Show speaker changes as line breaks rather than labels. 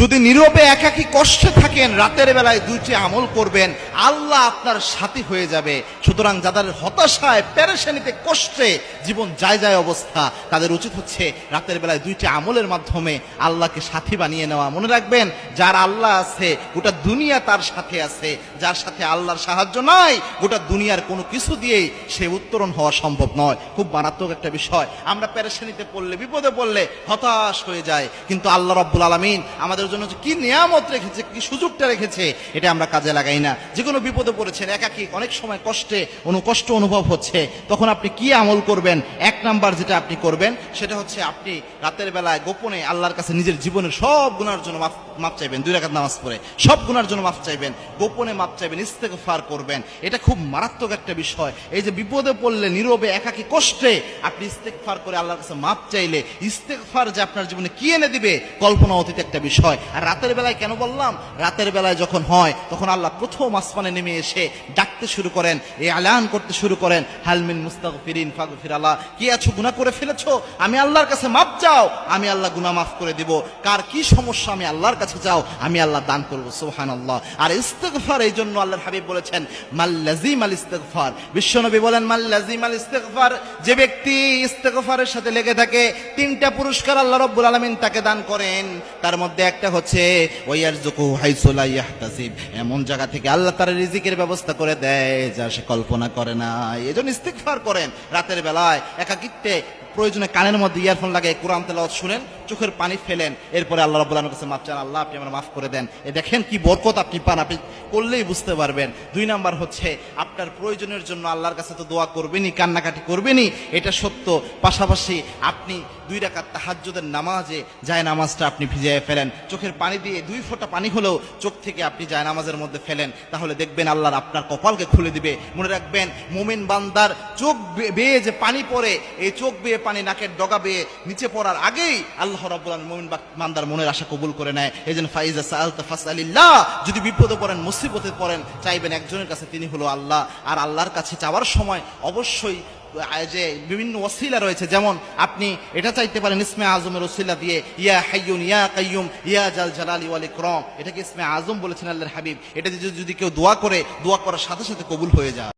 যদি নীরবে একাকী কষ্টে থাকেন, রাতের বেলায় দুইটি আমল করবেন, আল্লাহ আপনার সাথী হয়ে যাবে। সুতরাং যাদের হতাশায়, পেরেশানিতে, কষ্টে জীবন যায় যায় অবস্থা, তাদের উচিত হচ্ছে রাতের বেলায় দুইটি আমলের মাধ্যমে আল্লাহকে সাথী বানিয়ে নেওয়া। মনে রাখবেন, যার আল্লাহ আছে গোটা দুনিয়া তার সাথে আছে, যার সাথে আল্লাহর সাহায্য নাই গোটা দুনিয়ার কোনো কিছু দিয়েই সে উত্তরণ হওয়া সম্ভব নয়। খুব মারাত্মক একটা বিষয়। আমরা পেরেশানিতে পড়লে, বিপদে পড়লে হতাশ হয়ে যায়, কিন্তু আল্লাহ রাব্বুল আলামিন আমাদের জন্য যে কি নিয়ামত রেখেছে, কি সুযোগটা রেখেছে, এটা আমরা কাজে লাগাই না। যে কোনো বিপদে পড়েছেন, একাকী, অনেক সময় কষ্ট অনুভব হচ্ছে, তখন আপনি কি আমল করবেন? এক নাম্বার যেটা আপনি করবেন সেটা হচ্ছে আপনি রাতের বেলায় গোপনে আল্লাহর কাছে নিজের জীবনের সব গুনার জন্য মাফ চাইবেন। 2 রাকাত নামাজ পড়ে সব গুনার জন্য মাফ চাইবেন, গোপনে মাফ চাইবেন, ইস্তেগফার করবেন। এটা খুব মারাত্মক একটা বিষয়। এই যে বিপদে পড়লে নীরবে একাকী কষ্টে আপনি ইস্তেগফার করে আল্লাহর কাছে মাফ চাইলে, ইস্তেগফার যে আপনার জীবনে কি এনে দিবে, কল্পনা অতীত একটা বিষয়। আর রাতের বেলায় কেন বললাম? রাতের বেলায় যখন হয়, তখন আল্লাহ প্রথম আসমানে নেমে এসে ডাকতে শুরু করেন, এলান করতে শুরু করেন, হালমিন মুস্তাগফিরিন ফাগফির আল্লাহ, কি আছো, গুনাহ করে ফেলেছো, আমি আল্লাহর কাছে মাফ চাও, আমি আল্লাহ গুনাহ মাফ করে দিব। কার কি সমস্যা, আমি আল্লাহর কাছে যাও, আমি আল্লাহ দান করব। সুবহানাল্লাহ। আর ইস্তেগফার, এই জন্য আল্লাহর হাবিব বলেছেন মাল্লাজিম আল ইস্তেগফার, বিশ্বনবী বলেন মাল্লাজিম আল ইস্তেগফার, যে ব্যক্তি ইস্তেগফারের সাথে লেগে থাকে, 3টা পুরস্কার আল্লাহ রাব্বুল আলামিন তাকে দান করেন। তার মধ্যে একটা হচ্ছে ওয়ারযুকু হাইসু লা ইয়াহতাসিব, এমন জায়গা থেকে আল্লাহ তার রিজিকের ব্যবস্থা করে দেয় যা সে কল্পনা করে না। এজন্য ইস্তেগফার করেন রাতের বেলায় একাকিত্বে, প্রয়োজনে কানের মধ্যে ইয়ারফোন লাগিয়ে কোরআন তেলাওয়াত শুনেন, চোখের পানি ফেলেন, এরপরে আল্লাহ রাব্বুল আলামিনের কাছে মাফ চান, আল্লাহ আপনি আমার মাফ করে দেন। দেখেন কি বরকত আপনি পান, আপনি করলেই বুঝতে পারবেন। 2 নাম্বার হচ্ছে আপনার প্রয়োজনের জন্য আল্লাহর কাছে তো দোয়া করবেনই, কান্নাকাটি করবেনই, এটা সত্য। পাশাপাশি আপনি 2 রাকাত তাহাজ্জুদের নামাজে যায় নামাজটা আপনি ভিজিয়ে ফেলেন, চোখের পানি দিয়ে 2 ফোঁটা পানি হলেও চোখ থেকে আপনি যায় নামাজের মধ্যে ফেলেন, তাহলে দেখবেন আল্লাহর আপনার কপালকে খুলে দিবে। মনে রাখবেন, মুমিন বান্দার চোখ বেয়ে যে পানি পড়ে, এই চোখ বেয়ে পানি নাকের ডগা বেয়ে নিচে পড়ার আগেই আল্লাহ রাব্বুল আলামিন মুমিন বান্দার মনের আশা কবুল করে নেয়। এইজন্য ফাইজা সাআলতা ফাসআলিল্লাহ, যদি বিপদে পড়েন, মুসিবতে পড়েন, চাইবেন একজনের কাছে, তিনি হলো আল্লাহ। আর আল্লাহর কাছে চাওয়ার সময় অবশ্যই যে বিভিন্ন ওসিলা রয়েছে, যেমন আপনি এটা চাইতে পারেন ইসমে আজমের ওসিলা দিয়ে, ইয়া হাইয়ুন ইয়া কাইয়ুম ইয়া জাল জালালি ওয়াল ইকরাম, এটাকে ইসমে আজম বলেছেন আল্লাহর হাবিব। এটা যদি কেউ দোয়া করে, দোয়া করার সাথে সাথে কবুল হয়ে যায়।